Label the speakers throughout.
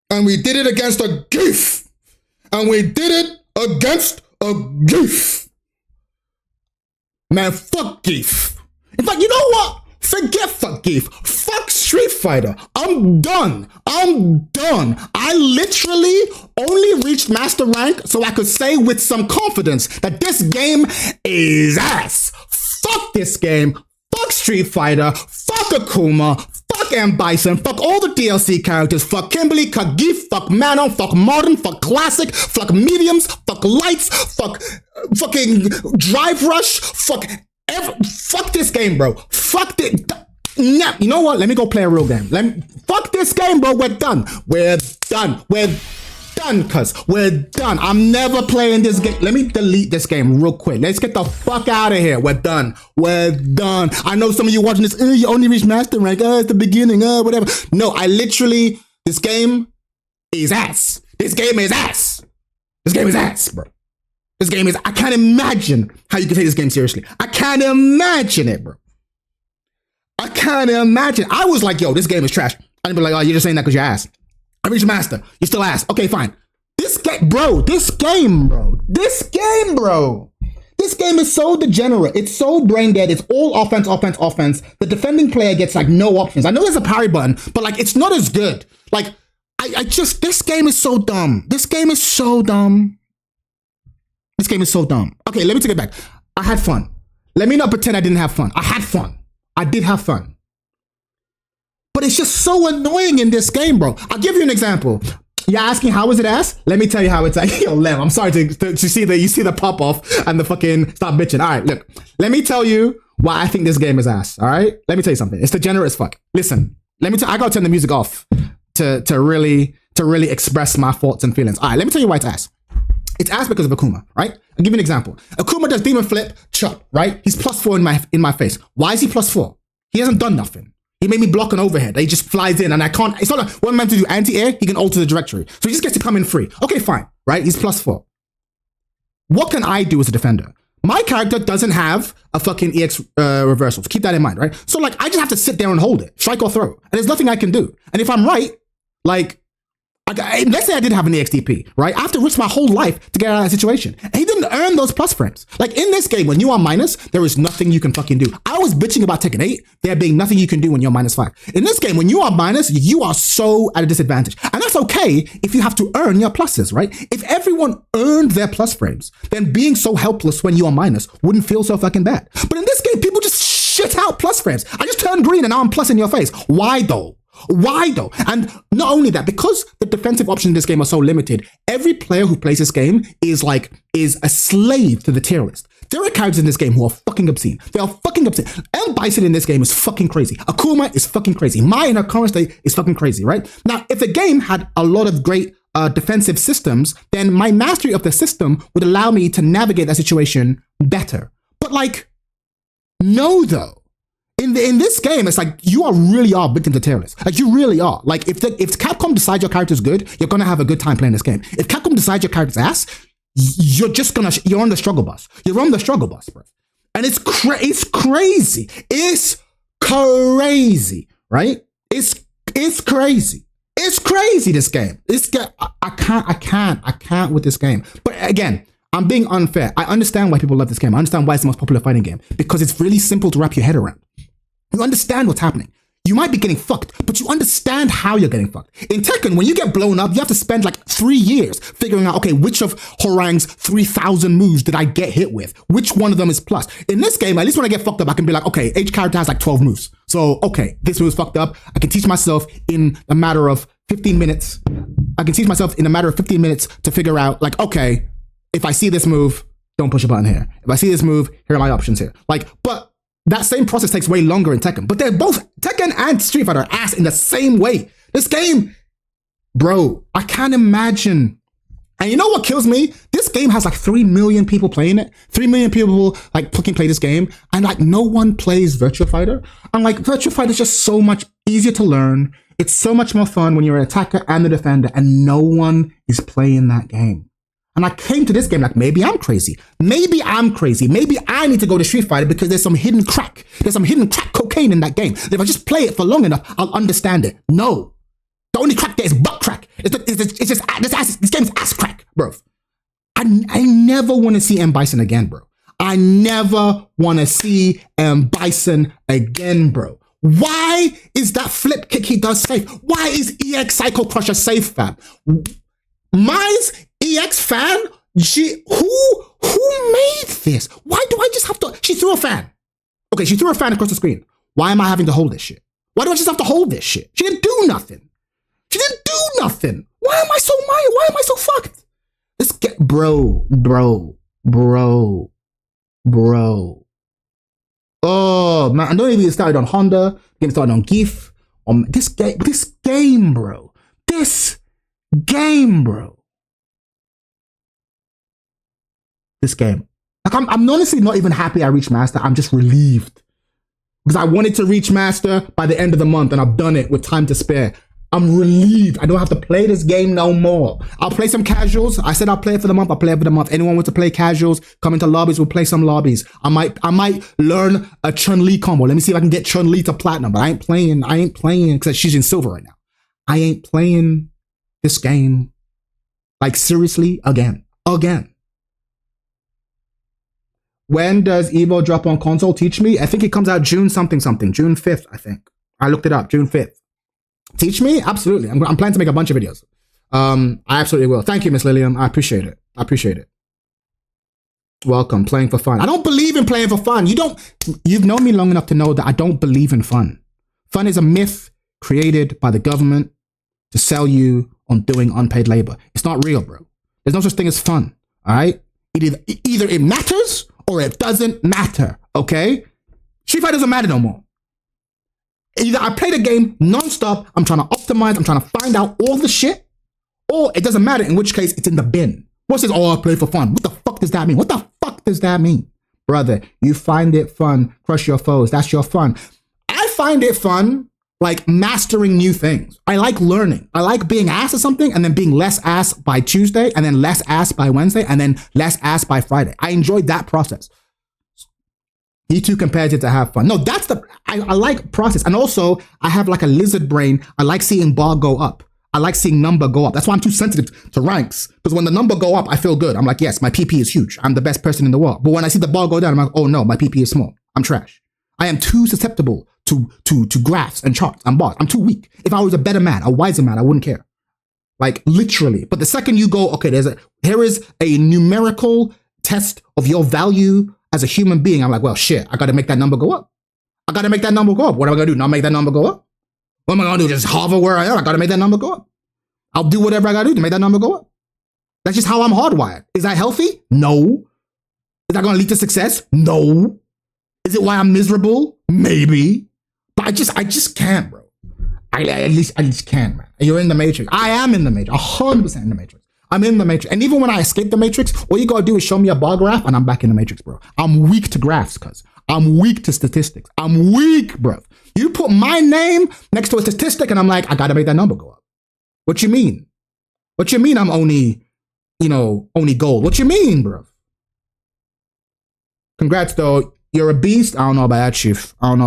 Speaker 1: And we did it against a goof. And we did it against a goof. Man, fuck Geef. In fact, you know what? Forget fuck Geef. Fuck Street Fighter. I'm done. I literally only reached master rank so I could say with some confidence that this game is ass. Fuck this game. Fuck Street Fighter. Fuck Akuma. Fuck M. Bison. Fuck all the DLC characters. Fuck Kimberly. Fuck Geef. Fuck Manon. Fuck Modern. Fuck Classic. Fuck Mediums. Fuck Lights. Fuck fucking Drive Rush. Fuck this game, bro. Fuck this. Nah, you know what? Let me go play a real game. Fuck this game, bro. We're done. We're done, cuz. We're done. I'm never playing this game. Let me delete this game real quick. Let's get the fuck out of here. We're done. I know some of you watching this, you only reached master rank, it's the beginning, whatever. No, this game is ass. This game is ass, bro. I can't imagine how you can take this game seriously. I can't imagine it, bro. I can't imagine. I was like, yo, this game is trash. I'd be like, oh, you're just saying that because you're ass. I reached master. You're still ass. Okay, fine. This game, bro. This game is so degenerate. It's so brain dead. It's all offense. The defending player gets like no options. I know there's a parry button, but like it's not as good. Like, this game is so dumb. Okay, let me take it back. I had fun. Let me not pretend I didn't have fun. I had fun. I did have fun. But it's just so annoying in this game, bro. I'll give you an example. You're asking how is it ass? Let me tell you how it's ass. Yo, Lev, I'm sorry to see the pop off and the fucking stop bitching. All right, look. Let me tell you why I think this game is ass, all right? Let me tell you something. It's degenerate as fuck. Listen, I gotta turn the music off to really express my thoughts and feelings. All right, let me tell you why it's ass. It's ass because of Akuma, right? I'll give you an example. Akuma does demon flip, chop, right? He's +4 in my face. Why is he +4? He hasn't done nothing. He made me block an overhead. He just flies in and I can't, it's not like when I'm meant to do anti-air, he can alter the trajectory. So he just gets to come in free. Okay, fine, right? He's +4. What can I do as a defender? My character doesn't have a fucking EX reversal. So keep that in mind, right? So like, I just have to sit there and hold it, strike or throw. And there's nothing I can do. And if I'm right, like, let's say I did have an EXDP, right? I have to risk my whole life to get out of that situation. And he didn't earn those plus frames. Like in this game, when you are minus, there is nothing you can fucking do. I was bitching about Tekken 8, there being nothing you can do when you're -5. In this game, when you are minus, you are so at a disadvantage. And that's okay if you have to earn your pluses, right? If everyone earned their plus frames, then being so helpless when you are minus wouldn't feel so fucking bad. But in this game, people just shit out plus frames. I just turned green and now I'm plus in your face. Why though? And not only that, because the defensive options in this game are so limited, every player who plays this game is a slave to the tier list. There are characters in this game who are fucking obscene. They are fucking obscene. M. Bison in this game is fucking crazy. Akuma is fucking crazy. Mai in her current state is fucking crazy, right? Now, if the game had a lot of great defensive systems, then my mastery of the system would allow me to navigate that situation better. But like, no though. In this game, it's like you really are victim to tier list. Like you really are. Like if Capcom decides your character's good, you're gonna have a good time playing this game. If Capcom decides your character's ass, you're on the struggle bus. You're on the struggle bus, bro. And it's crazy. It's crazy, right? It's crazy. It's crazy. This game. I can't with this game. But again, I'm being unfair. I understand why people love this game. I understand why it's the most popular fighting game because it's really simple to wrap your head around. You understand what's happening. You might be getting fucked, but you understand how you're getting fucked. In Tekken, when you get blown up, you have to spend like 3 years figuring out, okay, which of Horang's 3,000 moves did I get hit with? Which one of them is plus? In this game, at least when I get fucked up, I can be like, okay, each character has like 12 moves. So, okay, this move is fucked up. I can teach myself in a matter of 15 minutes. To figure out like, okay, if I see this move, don't push a button here. If I see this move, here are my options here. Like, but that same process takes way longer in Tekken. But they're both, Tekken and Street Fighter, are ass in the same way. This game, bro, I can't imagine. And you know what kills me? This game has like 3 million people playing it. 3 million people like fucking play this game. And like no one plays Virtua Fighter. And like Virtua Fighter is just so much easier to learn. It's so much more fun when you're an attacker and the defender and no one is playing that game. And I came to this game like, maybe I'm crazy. Maybe I'm crazy. Maybe I need to go to Street Fighter because there's some hidden crack. There's some hidden crack cocaine in that game. If I just play it for long enough, I'll understand it. No. The only crack there is butt crack. It's just this game's ass crack, bro. I never want to see M. Bison again, bro. I never want to see M. Bison again, bro. Why is that flip kick he does safe? Why is EX Psycho Crusher safe, fam? Mine's EX fan? Who made this? Why do I just have to? She threw a fan. Okay, she threw a fan across the screen. Why am I having to hold this shit? Why do I just have to hold this shit? She didn't do nothing. She didn't do nothing. Why am I so fucked? Let's get bro. Oh man, I don't even get started on Honda, getting started on GIF. This game, bro. This game. Like I'm honestly not even happy I reached Master. I'm just relieved. Because I wanted to reach Master by the end of the month and I've done it with time to spare. I'm relieved. I don't have to play this game no more. I'll play some casuals. I said I'll play it for the month. I'll play it for the month. Anyone wants to play casuals, come into lobbies, we'll play some lobbies. I might learn a Chun-Li combo. Let me see if I can get Chun-Li to platinum. But I ain't playing because she's in silver right now. I ain't playing this game like seriously again. When does Evo drop on console? Teach me. I think it comes out June something. June 5th, I think. I looked it up. June 5th. Teach me? Absolutely. I'm planning to make a bunch of videos. I absolutely will. Thank you, Miss Lillian. I appreciate it. Welcome. Playing for fun. I don't believe in playing for fun. You've known me long enough to know that I don't believe in fun. Fun is a myth created by the government to sell you on doing unpaid labor. It's not real, bro. There's no such thing as fun. All right? Either it matters or it doesn't matter. Okay? Street Fighter doesn't matter no more. Either I play the game non-stop, I'm trying to optimize, I'm trying to find out all the shit, or it doesn't matter, in which case it's in the bin. What says, oh, I play for fun? What the fuck does that mean? What the fuck does that mean? Brother, you find it fun, crush your foes, that's your fun. I find it fun, like mastering new things. I like learning. I like being ass at something and then being less ass by Tuesday and then less ass by Wednesday and then less ass by Friday. I enjoyed that process. He too compares it to have fun. No, I like process. And also, I have like a lizard brain. I like seeing bar go up. I like seeing number go up. That's why I'm too sensitive to ranks. Because when the number go up, I feel good. I'm like, yes, my PP is huge. I'm the best person in the world. But when I see the bar go down, I'm like, oh no, my PP is small. I'm trash. I am too susceptible to graphs and charts and bars. I'm too weak. If I was a better man, a wiser man, I wouldn't care. Like literally. But the second you go, okay, here is a numerical test of your value as a human being, I'm like, well, shit, I got to make that number go up. What am I going to do? Not make that number go up? What am I going to do? Just hover where I am? I got to make that number go up. I'll do whatever I got to do to make that number go up. That's just how I'm hardwired. Is that healthy? No. Is that going to lead to success? No. Is it why I'm miserable? Maybe. But I just can't, bro. I just can't, man. You're in the Matrix. I am in the Matrix. 100% in the Matrix. I'm in the Matrix. And even when I escape the Matrix, all you gotta do is show me a bar graph and I'm back in the Matrix, bro. I'm weak to graphs, cuz. I'm weak to statistics. I'm weak, bro. You put my name next to a statistic and I'm like, I gotta make that number go up. What you mean? What you mean I'm only gold? What you mean, bro? Congrats, though. You're a beast. I don't know about that, Chief. I'm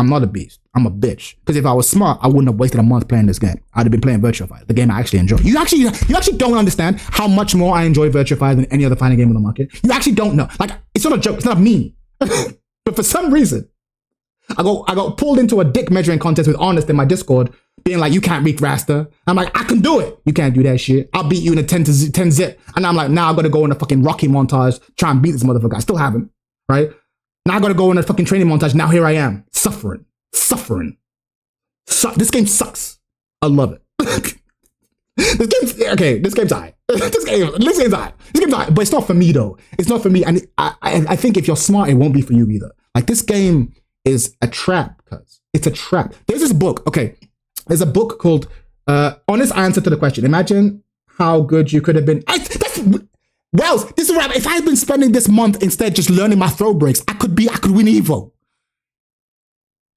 Speaker 1: not a beast. I'm a bitch. Because if I was smart, I wouldn't have wasted a month playing this game. I'd have been playing Virtua Fighter, the game I actually enjoy. You actually don't understand how much more I enjoy Virtua Fighter than any other fighting game on the market. You actually don't know. Like, it's not a joke. It's not a meme. But for some reason, I got pulled into a dick measuring contest with Honest in my Discord, being like, you can't beat Rasta. I'm like, I can do it. You can't do that shit. I'll beat you in a 10 zip. And I'm like, now I'm going to go in a fucking Rocky montage, try and beat this motherfucker. I still haven't, right? Now I got to go in a fucking training montage. Now here I am, suffering. This game sucks. I love it. This game's alright. This game's alright. But it's not for me though. It's not for me. And I think if you're smart, it won't be for you either. Like this game is a trap, cuz. It's a trap. There's this book. Okay. There's a book called Honest Answer to the Question. Imagine how good you could have been. Wells, this is what if I had been spending this month instead just learning my throw breaks, I could win Evo.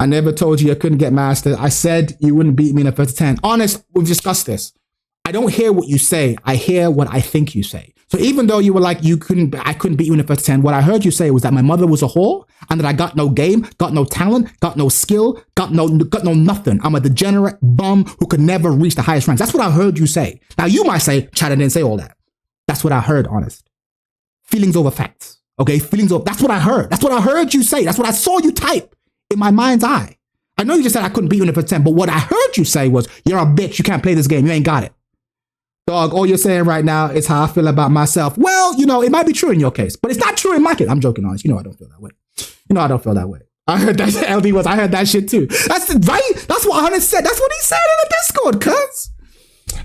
Speaker 1: I never told you I couldn't get master. I said you wouldn't beat me in a first 10. Honest, we've discussed this. I don't hear what you say. I hear what I think you say. So even though you were like, I couldn't beat you in the first 10, what I heard you say was that my mother was a whore and that I got no game, got no talent, got no skill, got no nothing. I'm a degenerate bum who could never reach the highest ranks. That's what I heard you say. Now you might say, Chad, I didn't say all that. That's what I heard, honest. Feelings over facts. Okay, that's what I heard. That's what I heard you say. That's what I saw you type in my mind's eye. I know you just said I couldn't beat you in the first 10, but what I heard you say was, you're a bitch, you can't play this game, you ain't got it. Dog, all you're saying right now is how I feel about myself. Well, it might be true in your case, but it's not true in my case. I'm joking, honest. I don't feel that way. I don't feel that way. I heard that I heard that shit too. That's right. That's what Hunter said. That's what he said in the Discord, cuz.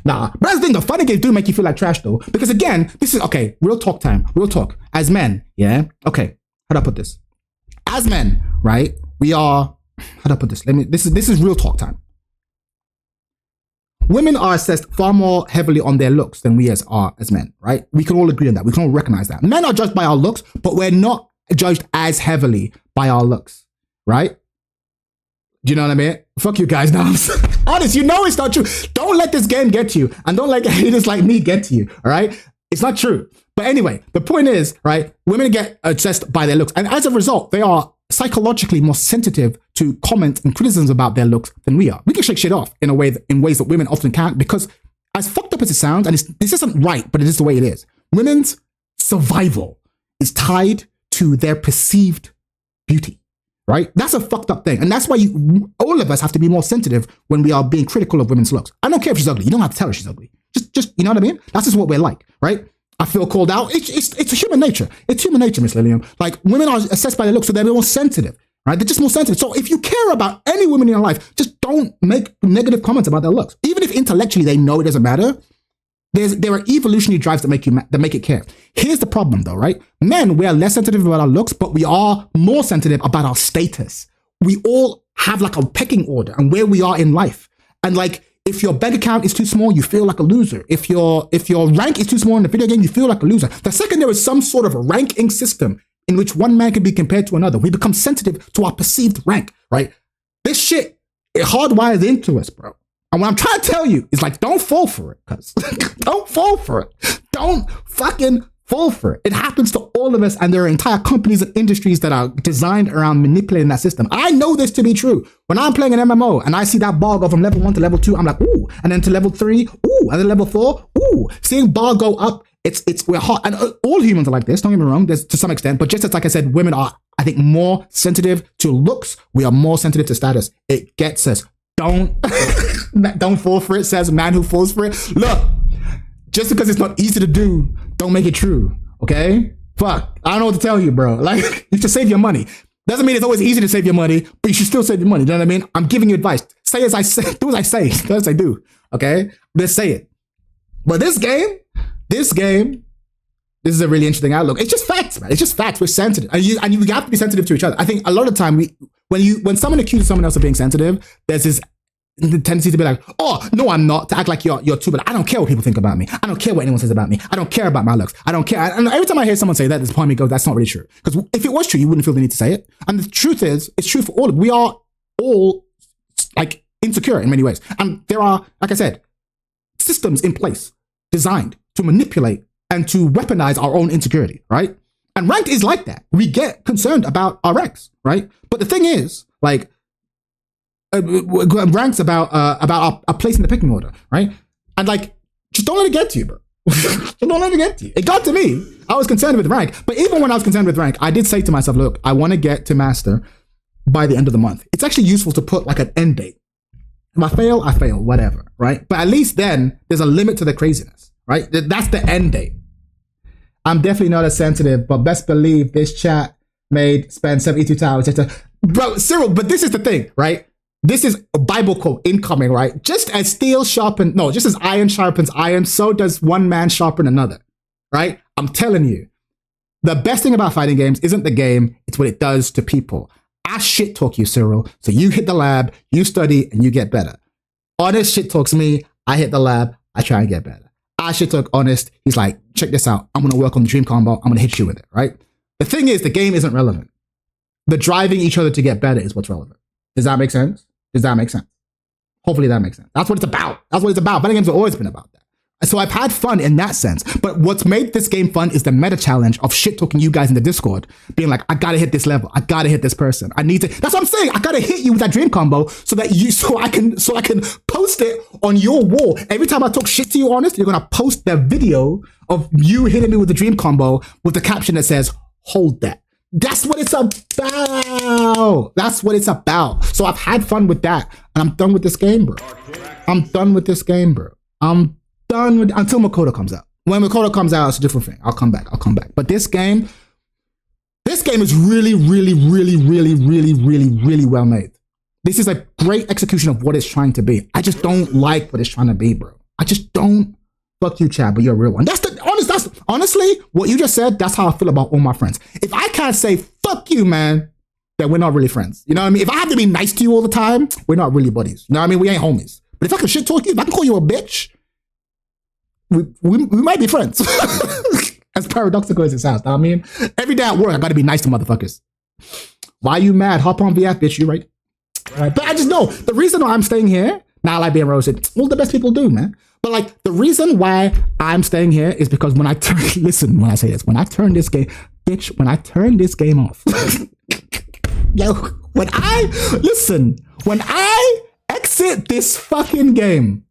Speaker 1: Nah, but that's the thing. The funny games do make you feel like trash though. Because again, this is, okay, real talk time. Real talk. As men, yeah? Okay, how do I put this? As men, right? We are, how do I put this? This is real talk time. Women are assessed far more heavily on their looks than we are as men, right? We can all agree on that. We can all recognize that. Men are judged by our looks, but we're not judged as heavily by our looks, right? Do you know what I mean? Fuck you guys now. Honest, it's not true. Don't let this game get to you, and don't let haters like me get to you, all right? It's not true. But anyway, the point is, right, women get assessed by their looks, and as a result, they are psychologically more sensitive to comments and criticisms about their looks than we are. We can shake shit off in ways that women often can't, because as fucked up as it sounds, and this isn't right, but it is the way it is, women's survival is tied to their perceived beauty, right? That's a fucked up thing. And that's why all of us have to be more sensitive when we are being critical of women's looks. I don't care if she's ugly. You don't have to tell her she's ugly. Just you know what I mean? That's just what we're like, right? I feel called out. It's human nature. It's human nature, Miss Lillian. Like, women are assessed by their looks, so they're more sensitive, right? They're just more sensitive. So if you care about any women in your life, just don't make negative comments about their looks. Even if intellectually they know it doesn't matter, there are evolutionary drives that make it care. Here's the problem though, right? Men, we are less sensitive about our looks, but we are more sensitive about our status. We all have like a pecking order and where we are in life. And like, if your bank account is too small, you feel like a loser. If your rank is too small in the video game, you feel like a loser. The second there is some sort of a ranking system in which one man can be compared to another, we become sensitive to our perceived rank, right? This shit, it hardwires into us, bro. And what I'm trying to tell you is like, don't fall for it, cuz. Don't fall for it. Don't fucking fall for it. It happens to all of us, and there are entire companies and industries that are designed around manipulating that system. I know this to be true. When I'm playing an MMO and I see that bar go from level 1 to level 2, I'm like, ooh, and then to level 3, ooh, and then level 4, ooh. Seeing bar go up, we're hot. And all humans are like this, don't get me wrong, there's to some extent, but just as like I said, women are, I think, more sensitive to looks. We are more sensitive to status. It gets us. Don't fall for it, says a man who falls for it. Look, just because it's not easy to do, don't make it true, okay? Fuck, I don't know what to tell you, bro. Like, you should save your money. Doesn't mean it's always easy to save your money, but you should still save your money, you know what I mean? I'm giving you advice. Say as I say, do as I say, do as I do, okay? Let's say it. But this game, this is a really interesting outlook. It's just facts, man. It's just facts. We're sensitive. And you have to be sensitive to each other. I think a lot of the time, when someone accuses someone else of being sensitive, there's this tendency to be like, oh, no, I'm not, to act like you're too, but I don't care what people think about me. I don't care what anyone says about me. I don't care about my looks. I don't care. And every time I hear someone say that, this part of me goes, that's not really true. Because if it was true, you wouldn't feel the need to say it. And the truth is, it's true for all. We are all like insecure in many ways. And there are, like I said, systems in place designed to manipulate and to weaponize our own insecurity, right? And ranked is like that. We get concerned about our ranks, right? But the thing is, like, ranks about our place in the pecking order, right? And like, just don't let it get to you, bro. Just don't let it get to you. It got to me. I was concerned with rank, but even when I was concerned with rank, I did say to myself, look, I want to get to master by the end of the month. It's actually useful to put like an end date. If I fail, whatever, right? But at least then there's a limit to the craziness, right? That's the end date. I'm definitely not as sensitive, but best believe this chat made spend 72 hours just to, bro, Cyril, but this is the thing, right? This is a Bible quote incoming, right? Just as just as iron sharpens iron, so does one man sharpen another, right? I'm telling you, the best thing about fighting games isn't the game, it's what it does to people. I shit talk you, Cyril, so you hit the lab, you study, and you get better. Honest shit talks me, I hit the lab, I try and get better. I shit talk Honest, he's like, check this out, I'm gonna work on the dream combo, I'm gonna hit you with it, right? The thing is, the game isn't relevant. The driving each other to get better is what's relevant. Does that make sense? Does that make sense? Hopefully that makes sense. That's what it's about. That's what it's about. Fighting games have always been about that. So I've had fun in that sense. But what's made this game fun is the meta challenge of shit talking you guys in the Discord, being like, I gotta hit this level. I gotta hit this person. I need to. That's what I'm saying. I gotta hit you with that dream combo so I can post it on your wall. Every time I talk shit to you, Honest, you're gonna post the video of you hitting me with the dream combo with the caption that says, hold that. That's what it's about. That's what it's about. So I've had fun with that. And I'm done with this game, bro. I'm done with this game, bro. I'm done with until Makoto comes out. When Makoto comes out, it's a different thing. I'll come back. But this game is really, really, really, really, really, really, really well made. This is a great execution of what it's trying to be. I just don't like what it's trying to be, bro. I just don't. Fuck you, Chad, but you're a real one. That's honestly what you just said. That's how I feel about all my friends. If I can't say fuck you, man, then we're not really friends. You know what I mean? If I have to be nice to you all the time, we're not really buddies. You know what I mean? We ain't homies. But if I can shit talk you, if I can call you a bitch, we might be friends. As paradoxical as it sounds. You know what I mean? Every day at work, I gotta be nice to motherfuckers. Why are you mad? Hop on VF, bitch. You right? But I just know the reason why I'm staying here. Now I like being roasted. Well, the best people do, man. But like the reason why I'm staying here is because when I turn this game off. Yo, when I exit this fucking game,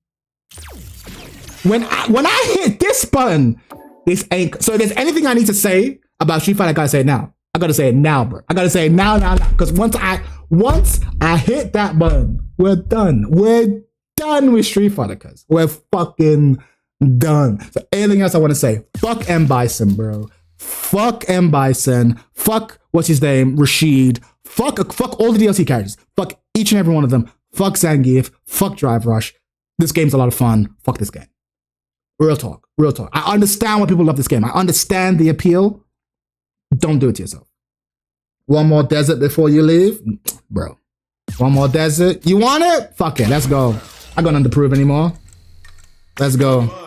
Speaker 1: when I hit this button, this ain't. So if there's anything I need to say about Street Fighter, I gotta say it now. I gotta say it now, bro. I gotta say it now. Because once I hit that button, we're done. We're done with Street Fighter, cuz. We're fucking done. So anything else I want to say? Fuck M. Bison, bro. Fuck M. Bison. Fuck, what's his name? Rashid. Fuck all the DLC characters. Fuck each and every one of them. Fuck Zangief. Fuck Drive Rush. This game's a lot of fun. Fuck this game. Real talk. Real talk. I understand why people love this game. I understand the appeal. Don't do it to yourself. One more desert before you leave? Bro. One more desert. You want it? Fuck it. Let's go. I got nothing to prove anymore. Let's go.